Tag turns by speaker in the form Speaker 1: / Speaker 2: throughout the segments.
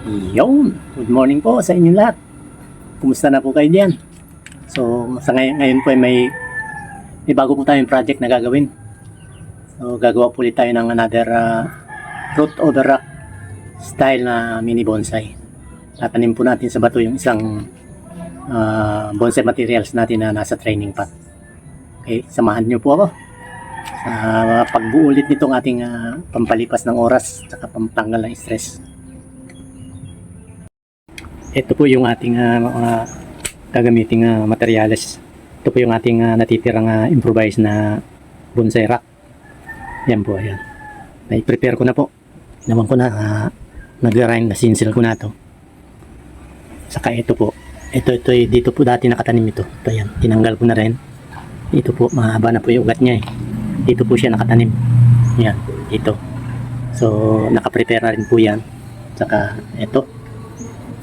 Speaker 1: Yun, good morning po sa inyo lahat. Kumusta na po kayo diyan? So, sa ngayon po ay may bago po tayong project na gagawin. So, gagawa po ulit tayo ng another root over rock style na mini bonsai. Tatanim po natin sa bato yung isang bonsai materials natin na nasa training pot. Okay, samahan niyo po ako sa pagbuo ulit nitong ating pampalipas ng oras at pampanggal ng stress. Ito po yung ating mga gagamiting materyales. Ito po yung ating natitirang improvised na bonsai rack. Yan po, ayan. Na-prepare ko na po. Naman ko na, nag-grind na sinsil ko na to. Saka ito po. Ito, dito po dati nakatanim ito. Ito yan, tinanggal ko na rin. Ito po, mahaba na po yung ugat niya eh. Dito po siya nakatanim. Yan, dito. So, nakaprepare na rin po yan. Saka, ito.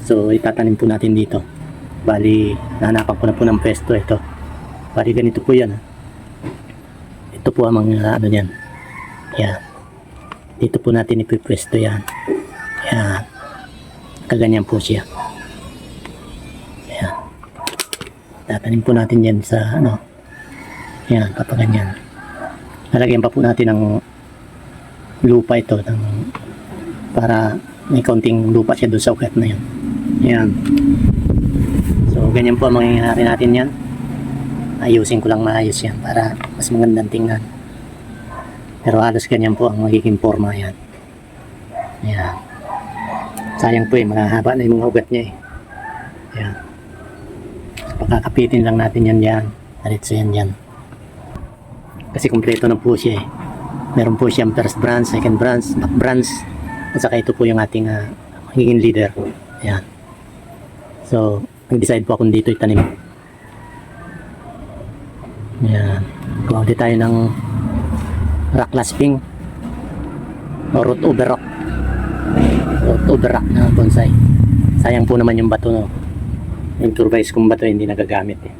Speaker 1: So, itatanim po natin dito. Bali, nahanapan ko na po ng pwesto. Ito. Bali, ganito po yan. Ito po ang mga ano yan. Yan. Dito po natin ipipwesto yan. Yan. Kaganyan po siya. Yan. Tatanim po natin yan sa ano. Yan, papaganyan. Lalagyan pa po natin ng lupa ito. Para may kaunting lupa siya doon sa ugat na yan. Yan. So, ganyan po ang mangyayari natin yan. Ayusin ko lang maayos yan para mas magandang tingnan. Pero halos ganyan po ang magiging forma yan. Yan. Sayang po eh, mahaba na yung mga ugat niya eh. Yan. So, pakakapitin lang natin yan yan. Diretso yan yan. Kasi kumpleto na po siya eh. Meron po siyang first branch, second branch, back branch. At saka ito po yung ating magiging leader. Yan. So, nag-decide po akong dito itanim. Yan. Gawa ulit tayo ng rock clasping o root over rock. Root over rock na bonsai. Sayang po naman yung bato, no? Yung turbines kong bato hindi nagagamit eh.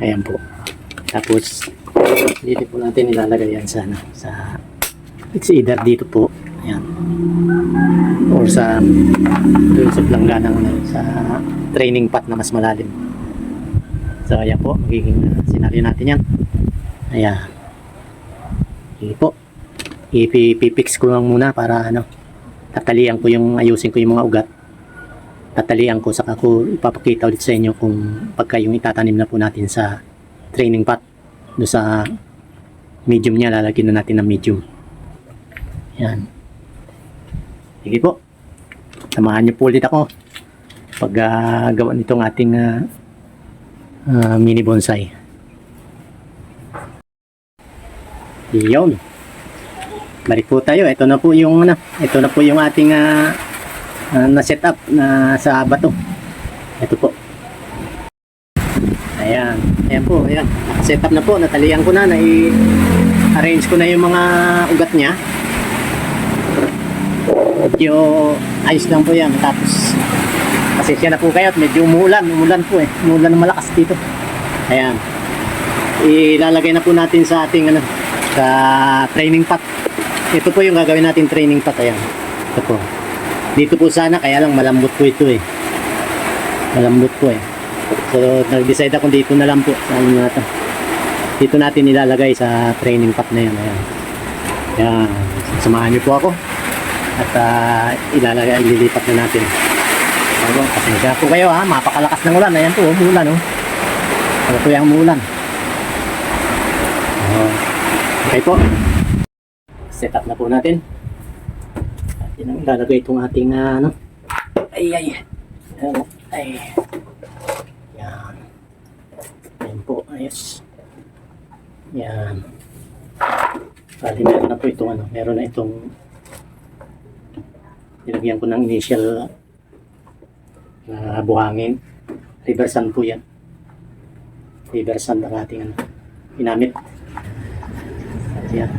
Speaker 1: Ayan po. Tapos, dito po natin ilalagay yan sa it's either dito po. Ayan. Or sa doon sa langganang sa training pot na mas malalim. So ayan po, magiging senaryo natin yan. Ayan. Sige po. Ipipix ko lang muna para ano, tatalian ko yung, ayusin ko yung mga ugat. Tatalian ko, saka ko ipapakita ulit sa inyo kung pagka yung itatanim na po natin sa training pot. Doon sa medium niya, lalagyan na natin ng medium. Yan. Sige po. Samahan niyo po ulit ako pag gawa nitong ating mini bonsai. Iyon. Balik po tayo. Ito na po yung ating na setup na sa bato. Ito po. Ayan. Ayan po. Ayan. Setup na po. Natalian ko na. I-arrange ko na yung mga ugat niya. Medyo ayos lang po yan. Tapos pasensya na po kayo at medyo umulan po eh. Umulan na malakas dito. Ayan. Ilalagay na po natin sa ating sa training pot. Ito po yung gagawin natin training pot. Ayan. Ito po. Dito po sana, kaya lang malambot po ito eh. Malambot po eh. So nag-decide ako dito na lang po. Dito natin ilalagay sa training pot na yan. Ayan. Ayan. Samahan niyo po ako. At ililipat na natin. Pasensya po kayo ha, mapakalakas ng ulan. Ayan po, umulan oh. Ano po yung umulan. Okay po. Set up na po natin. At yun ang ilalagay itong ating ay. Yan. Yan po, ayos. Yan. Bali meron na po itong meron na itong nilagyan ko ng initial na buhangin. River sand po yan. River sand ang ating ginamit. Yan.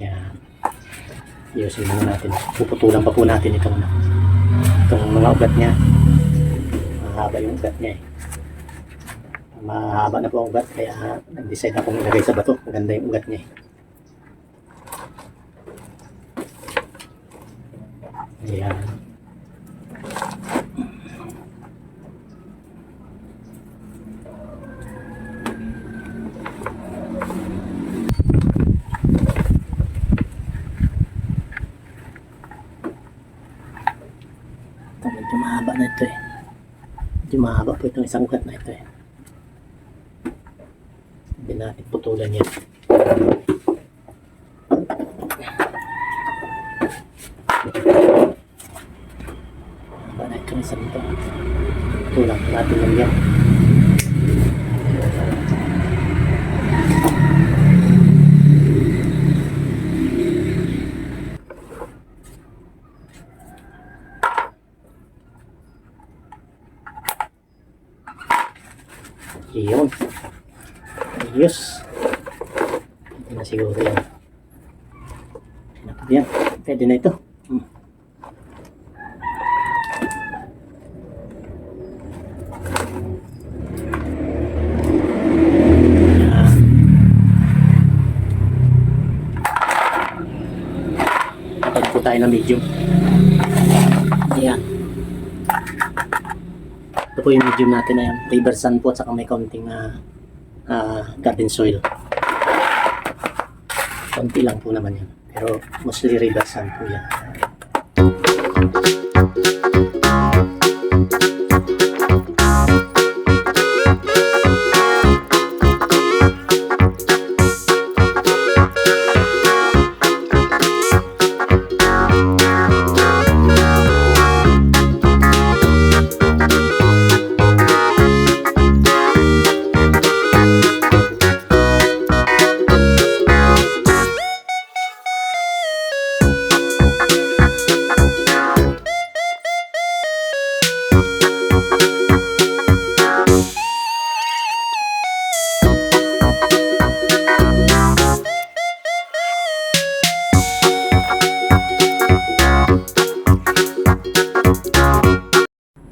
Speaker 1: Yan. Iusin muna natin. Puputulan pa po natin itong mga ugat niya. Mahaba yung ugat niya eh. Mahaba na po ang ugat, kaya nag-decide akong ilagay sa bato. Maganda yung ugat niya. Ayan. Ito, medyo mahaba na ito eh. Medyo mahaba po itong isang ugat na ito eh. Hindi natin putulan yan. Mahaba na itong isang ito. Putulan natin lang yan. Iyon. Ayos. Pwede na siguro yan. Yan. Pwede na ito. Pwede po tayo na medium. Ayan. Ito po yung medium natin na yan. River sand po at saka may kaunting garden soil. Kaunti lang po naman yan. Pero mostly river sand po yan.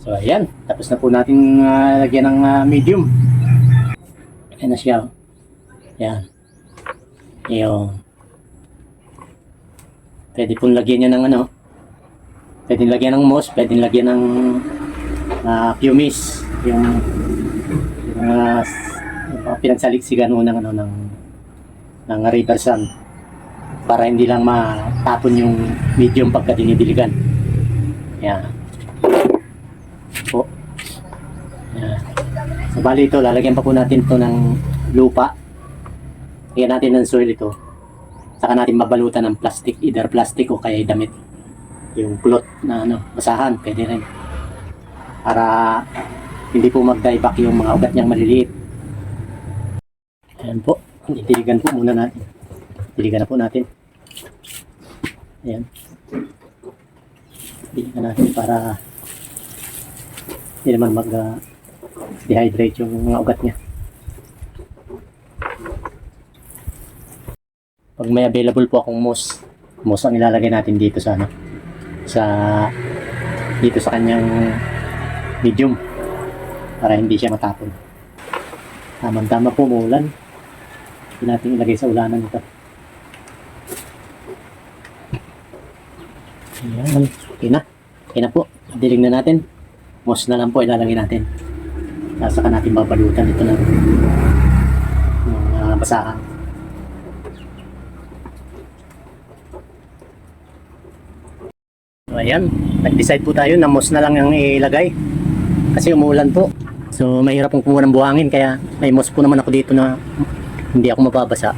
Speaker 1: So ayan, tapos na po natin lagyan ng medium. Ayan na siya. Ayan. Ayan. Pwede pong lagyan niya ng ano. Pwede lagyan ng moss, pwede lagyan ng pumice. Yung pinagsaliksigan mo ng ano ng river sand para hindi lang matapon yung medium pagka dinidiligan. Ayan. Po. Ayan. So bali ito, lalagyan pa po natin ito ng lupa. Lagyan natin ng soil ito. Saka natin mabalutan ng plastic, either plastic o kaya damit. Yung cloth na basahan, pwede rin. Para hindi po mag-dieback yung mga ugat niyang maliliit. Ayan po, itiligan po muna natin. Itiligan na po natin. Ayan. Itiligan natin para hindi naman mag-dehydrate yung mga ugat niya. Pag may available po akong moss ang ilalagay natin dito sa dito sa kanyang medium para hindi siya matapon. Tama po umuulan. Hindi natin ilagay sa ulanan ito. Ayan, okay na. Okay na po. Dilig na natin. Moss na lang po ilalagay natin. Saka natin babalutan ito ng basahan. So ayan, nag-decide po tayo na moss na lang ang ilagay kasi umuulan po. So mahirap pong kumuha ng buhangin kaya may moss po naman ako dito na hindi ako mababasa.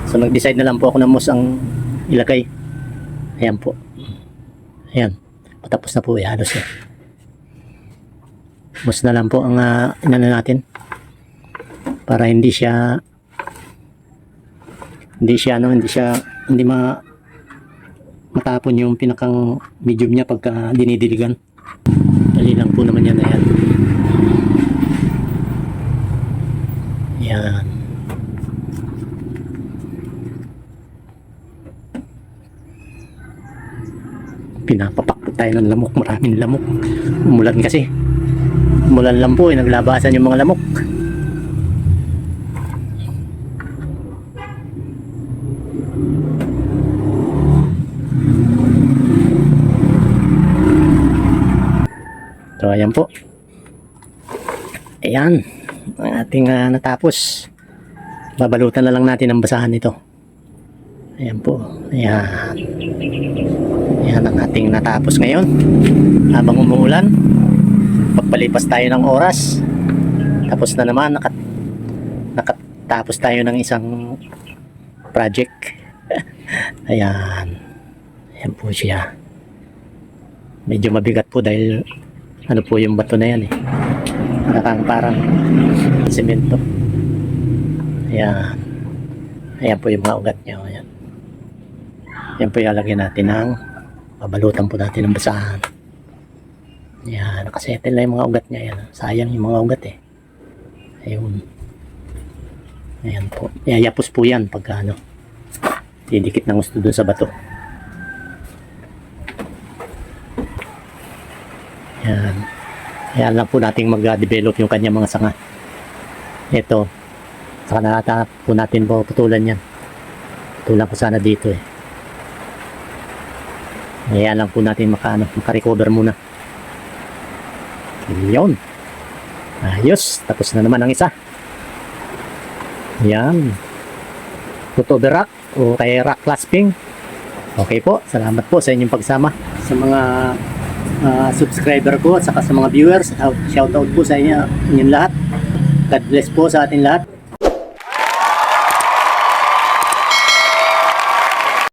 Speaker 1: So nag-decide na lang po ako na moss ang ilagay. Ayan po. Ayan, patapos na po halos na. Moss na lang po ang inano natin para hindi matapon yung pinakang medium niya pagka dinidiligan. Dali lang po naman yan. Ayan. Yan. Pinapapak po tayo ng lamok. Maraming lamok. Umulan kasi. Umulan lang po. Naglabasan yung mga lamok. So, ayan po. Ayan. Ang ating natapos. Babalutan na lang natin ang basahan nito. Ayan po. Ayan. Ayan ang ating natapos ngayon. Habang umuulan, pagpalipas tayo ng oras. Tapos na naman, nakatapos tayo ng isang project. Ayan. Ayan po siya. Medyo mabigat po dahil ano po yung bato na yan eh. Parang semento. Ayan. Ayan po yung mga ugat niya. Ayan. Ayan po ilalagay natin ng babalutan po natin ng basahan. Ayan. Nakasettle na yung mga ugat niya. Ayan. Sayang yung mga ugat eh. Ayun. Ayan po. Yayapos po yan pagka ano. Didikit ng gusto dun sa bato. Ayan. Ayan lang po natin mag-develop yung kanyang mga sanga. Ito. Saka nakata po natin po putulan yan. Putulan ko sana dito eh. Ayan lang po natin maka-recover muna. Yun. Ayos. Tapos na naman ang isa. Ayan. Root over rock o kaya rock clasping. Okay po. Salamat po sa inyong pagsama. Sa mga subscriber ko at saka sa mga viewers, shout out po sa inyo, inyong lahat. God bless po sa ating lahat.